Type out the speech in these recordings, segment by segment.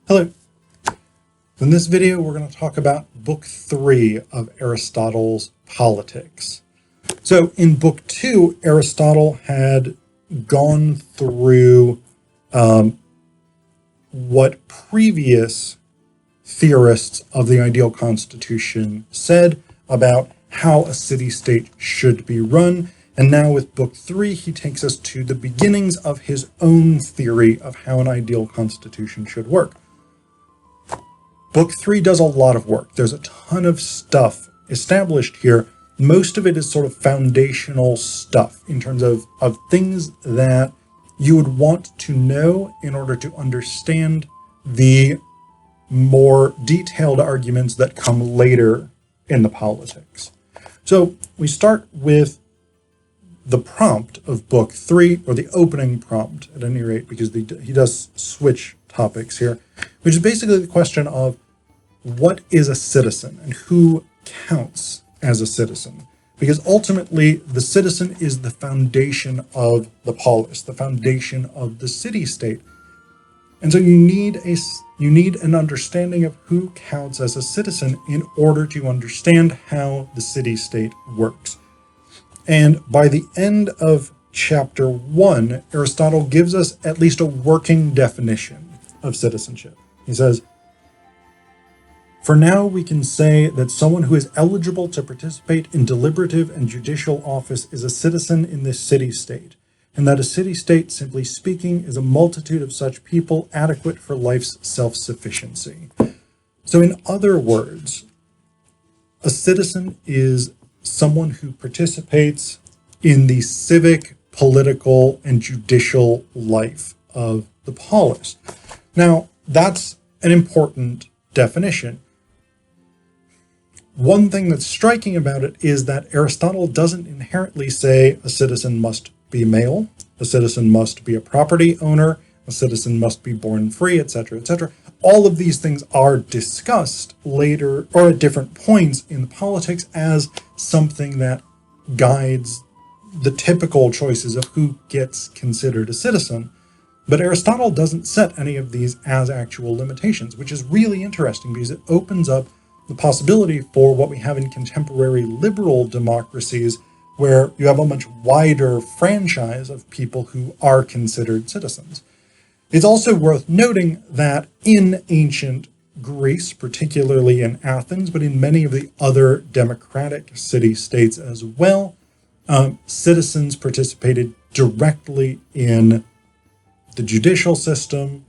Hello. In this video, we're going to talk about Book 3 of Aristotle's Politics. So in Book 2, Aristotle had gone through what previous theorists of the ideal constitution said about how a city-state should be run. And now with Book 3, he takes us to the beginnings of his own theory of how an ideal constitution should work. Book 3 does a lot of work. There's a ton of stuff established here. Most of it is sort of foundational stuff in terms of things that you would want to know in order to understand the more detailed arguments that come later in the politics. So we start with the prompt of Book 3, or the opening prompt at any rate, because he does switch topics here, which is basically the question of what is a citizen and who counts as a citizen? Because ultimately, the citizen is the foundation of the polis, the foundation of the city-state. And so you need an understanding of who counts as a citizen in order to understand how the city-state works. And by the end of chapter 1, Aristotle gives us at least a working definition of citizenship. He says, "For now we can say that someone who is eligible to participate in deliberative and judicial office is a citizen in this city-state, and that a city-state, simply speaking, is a multitude of such people adequate for life's self-sufficiency." So in other words, a citizen is someone who participates in the civic, political, and judicial life of the polis. Now, that's an important definition. One thing that's striking about it is that Aristotle doesn't inherently say a citizen must be male, a citizen must be a property owner, a citizen must be born free, etc., etc. All of these things are discussed later or at different points in the politics as something that guides the typical choices of who gets considered a citizen. But Aristotle doesn't set any of these as actual limitations, which is really interesting because it opens up the possibility for what we have in contemporary liberal democracies, where you have a much wider franchise of people who are considered citizens. It's also worth noting that in ancient Greece, particularly in Athens, but in many of the other democratic city-states as well, citizens participated directly in the judicial system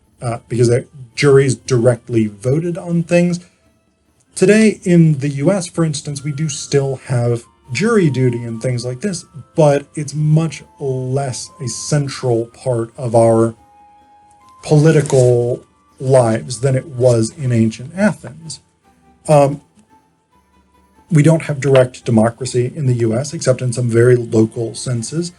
because juries directly voted on things. Today in the US, for instance, we do still have jury duty and things like this, but it's much less a central part of our political lives than it was in ancient Athens. We don't have direct democracy in the US, except in some very local senses.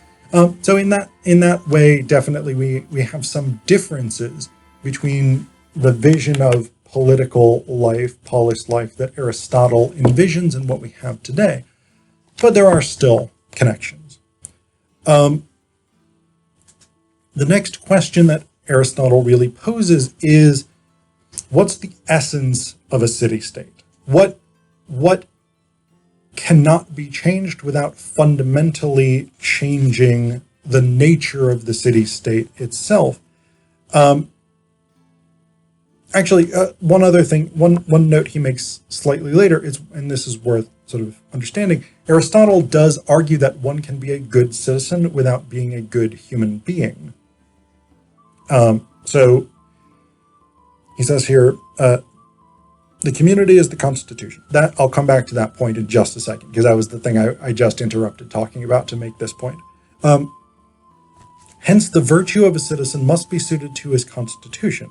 So in that way, definitely we have some differences between the vision of political life, polis life that Aristotle envisions and what we have today. But there are still connections. The next question that Aristotle really poses is, what's the essence of a city-state? What cannot be changed without fundamentally changing the nature of the city-state itself? One other thing, one note he makes slightly later is, and this is worth sort of understanding, Aristotle does argue that one can be a good citizen without being a good human being. So he says here, the community is the constitution. That I'll come back to that point in just a second, because that was the thing I just interrupted talking about to make this point. Hence, the virtue of a citizen must be suited to his constitution.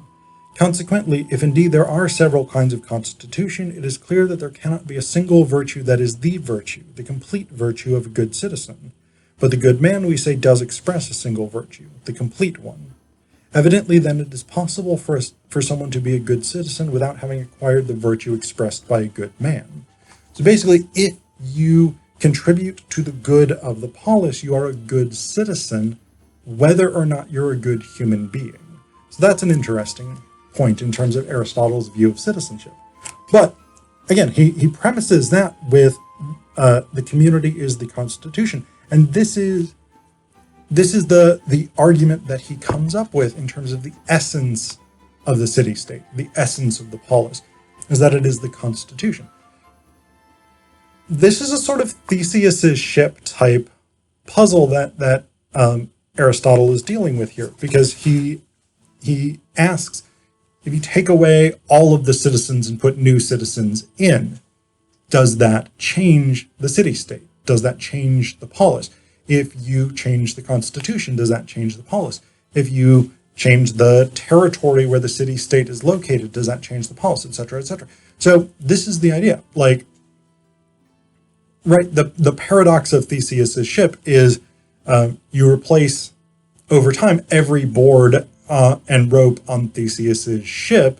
Consequently, if indeed there are several kinds of constitution, it is clear that there cannot be a single virtue that is the virtue, the complete virtue of a good citizen. But the good man, we say, does express a single virtue, the complete one. Evidently, then, it is possible for someone to be a good citizen without having acquired the virtue expressed by a good man. So basically, if you contribute to the good of the polis, you are a good citizen, whether or not you're a good human being. So that's an interesting point in terms of Aristotle's view of citizenship. But again, he premises that with the community is the constitution. And this is the argument that he comes up with in terms of the essence of the city-state, the essence of the polis, is that it is the constitution. This is a sort of Theseus's ship type puzzle that Aristotle is dealing with here, because he asks, if you take away all of the citizens and put new citizens in, does that change the city-state? Does that change the polis? If you change the constitution, does that change the polis? If you change the territory where the city-state is located, does that change the polis, etc., etc.? So this is the idea. Like, right, the paradox of Theseus's ship is you replace, over time, every board and rope on Theseus's ship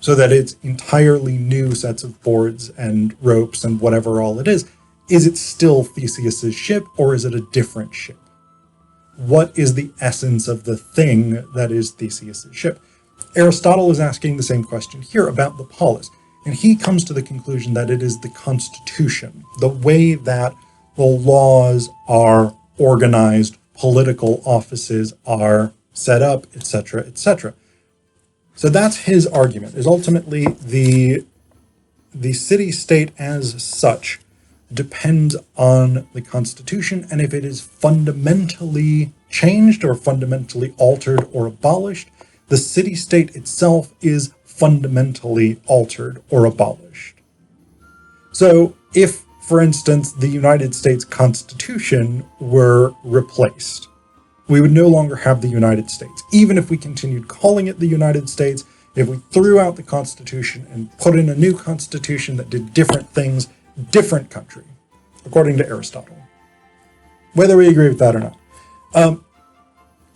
so that it's entirely new sets of boards and ropes and whatever all it is. Is it still Theseus's ship, or is it a different ship? What is the essence of the thing that is Theseus's ship? Aristotle is asking the same question here about the polis, and he comes to the conclusion that it is the constitution, the way that the laws are organized, political offices are set up, etc., etc. So that's his argument, is ultimately the city-state as such depends on the constitution, and if it is fundamentally changed or fundamentally altered or abolished, the city-state itself is fundamentally altered or abolished. So if, for instance, the United States Constitution were replaced, we would no longer have the United States. Even if we continued calling it the United States, if we threw out the Constitution and put in a new Constitution that did different things, different country, according to Aristotle, whether we agree with that or not.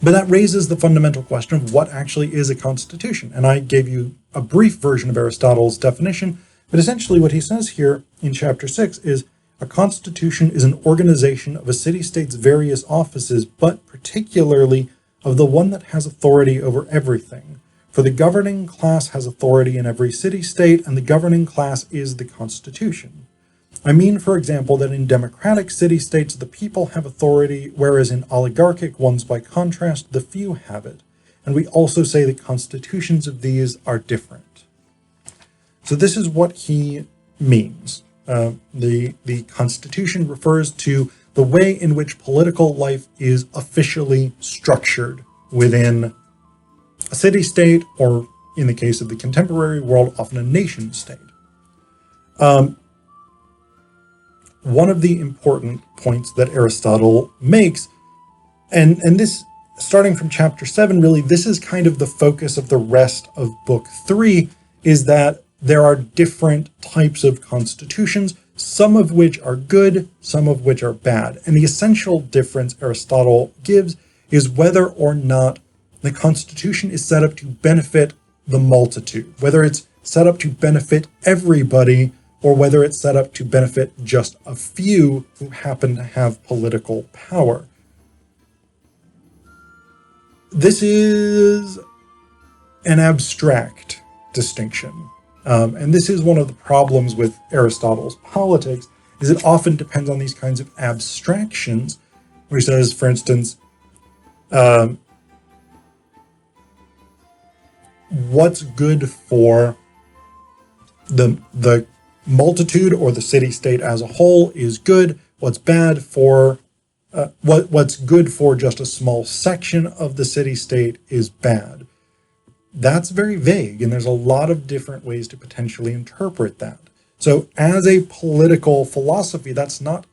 But that raises the fundamental question of what actually is a constitution. And I gave you a brief version of Aristotle's definition, but essentially what he says here in chapter 6 is a constitution is an organization of a city-state's various offices, but particularly of the one that has authority over everything. For the governing class has authority in every city-state, and the governing class is the constitution. I mean, for example, that in democratic city-states the people have authority, whereas in oligarchic ones, by contrast, the few have it. And we also say the constitutions of these are different. So this is what he means. The Constitution refers to the way in which political life is officially structured within a city-state, or in the case of the contemporary world, often a nation-state. One of the important points that Aristotle makes, and this, starting from chapter 7, really, this is kind of the focus of the rest of book 3, is that there are different types of constitutions, some of which are good, some of which are bad. And the essential difference Aristotle gives is whether or not the constitution is set up to benefit the multitude, whether it's set up to benefit everybody, or whether it's set up to benefit just a few who happen to have political power. This is an abstract distinction. And this is one of the problems with Aristotle's politics, is it often depends on these kinds of abstractions, where he says, for instance, what's good for the multitude or the city-state as a whole is good. What's bad for what's good for just a small section of the city-state is bad. That's very vague, and there's a lot of different ways to potentially interpret that. So as a political philosophy, that's not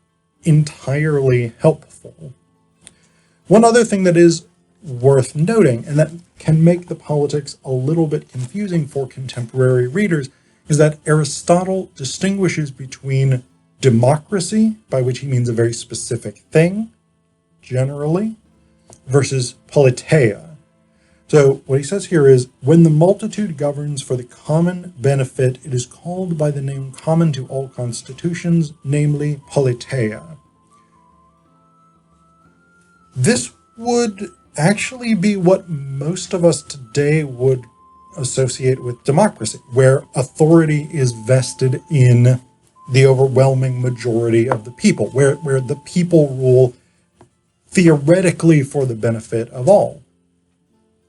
entirely helpful. One other thing that is worth noting, and that can make the politics a little bit confusing for contemporary readers, is that Aristotle distinguishes between democracy, by which he means a very specific thing, generally, versus politeia. So what he says here is, when the multitude governs for the common benefit, it is called by the name common to all constitutions, namely politeia. This would actually be what most of us today would associate with democracy, where authority is vested in the overwhelming majority of the people, where the people rule theoretically for the benefit of all.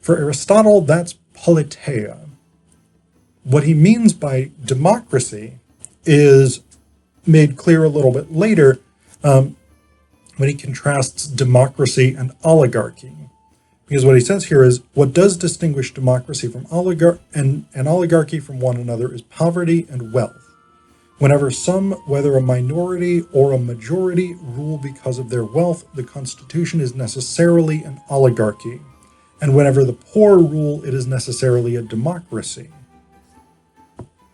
For Aristotle, that's politeia. What he means by democracy is made clear a little bit later when he contrasts democracy and oligarchy. Because what he says here is, what does distinguish democracy from and oligarchy from one another is poverty and wealth. Whenever some, whether a minority or a majority, rule because of their wealth, the constitution is necessarily an oligarchy. And whenever the poor rule, it is necessarily a democracy.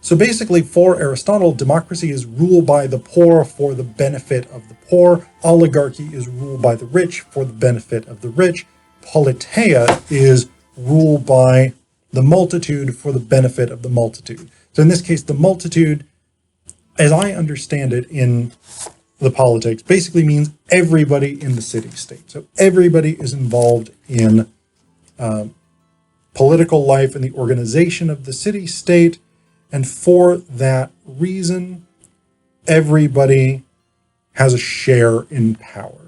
So basically, for Aristotle, democracy is rule by the poor for the benefit of the poor. Oligarchy is rule by the rich for the benefit of the rich. Politeia is rule by the multitude for the benefit of the multitude. So in this case, the multitude, as I understand it in the politics, basically means everybody in the city-state. So everybody is involved in political life and the organization of the city-state. And for that reason, everybody has a share in power.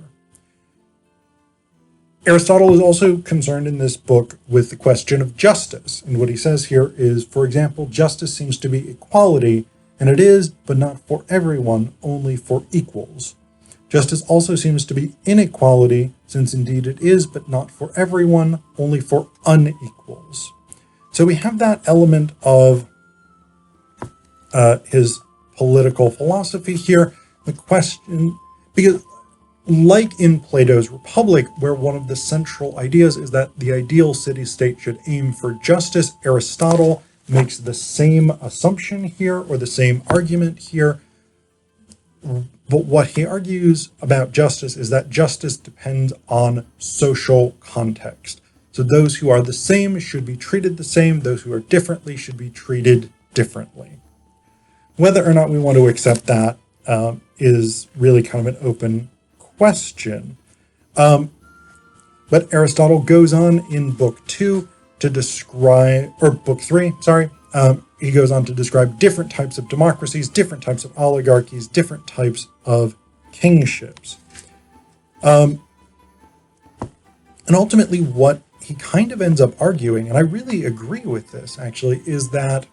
Aristotle is also concerned in this book with the question of justice. And what he says here is, for example, justice seems to be equality, and it is, but not for everyone, only for equals. Justice also seems to be inequality, since indeed it is, but not for everyone, only for unequals. So we have that element of his political philosophy here. The question, because like in Plato's Republic, where one of the central ideas is that the ideal city-state should aim for justice, Aristotle makes the same assumption here, or the same argument here. But what he argues about justice is that justice depends on social context. So those who are the same should be treated the same, those who are differently should be treated differently. Whether or not we want to accept that is really kind of an open question. But Aristotle goes on in book 2 to describe, or book 3, sorry, he goes on to describe different types of democracies, different types of oligarchies, different types of kingships. And ultimately what he kind of ends up arguing, and I really agree with this actually, is that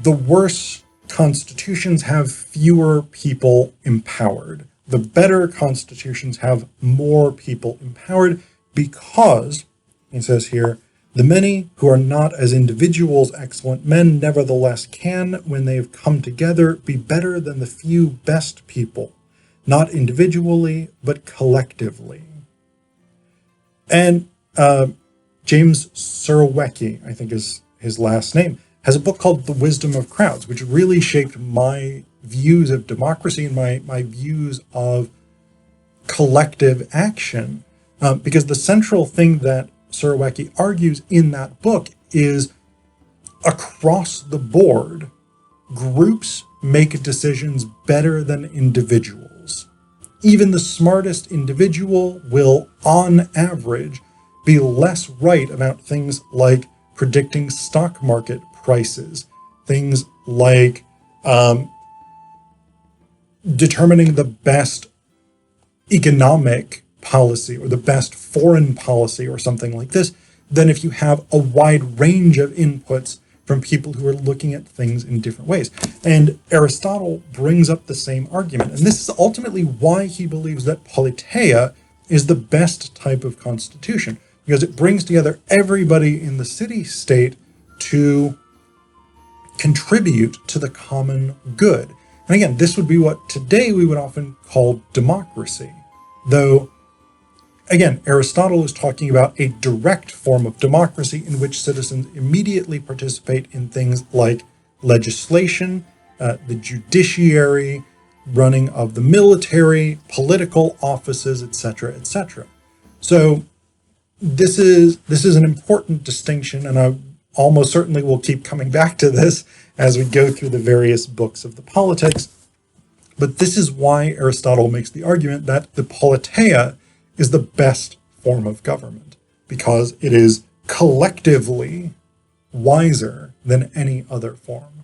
the worse constitutions have fewer people empowered. The better constitutions have more people empowered because, he says here, the many who are not as individuals excellent men nevertheless can, when they have come together, be better than the few best people, not individually, but collectively. And James Surowiecki, I think is his last name, has a book called The Wisdom of Crowds, which really shaped my views of democracy and my views of collective action. Because the central thing that Surowiecki argues in that book is, across the board, groups make decisions better than individuals. Even the smartest individual will, on average, be less right about things like predicting stock market prices, things like determining the best economic policy or the best foreign policy or something like this, than if you have a wide range of inputs from people who are looking at things in different ways. And Aristotle brings up the same argument. And this is ultimately why he believes that politeia is the best type of constitution, because it brings together everybody in the city-state to contribute to the common good. And again, this would be what today we would often call democracy. Though, again, Aristotle is talking about a direct form of democracy in which citizens immediately participate in things like legislation, the judiciary, running of the military, political offices, etc., etc. So this is an important distinction, and I almost certainly will keep coming back to this as we go through the various books of the politics. But this is why Aristotle makes the argument that the politeia is the best form of government, because it is collectively wiser than any other form.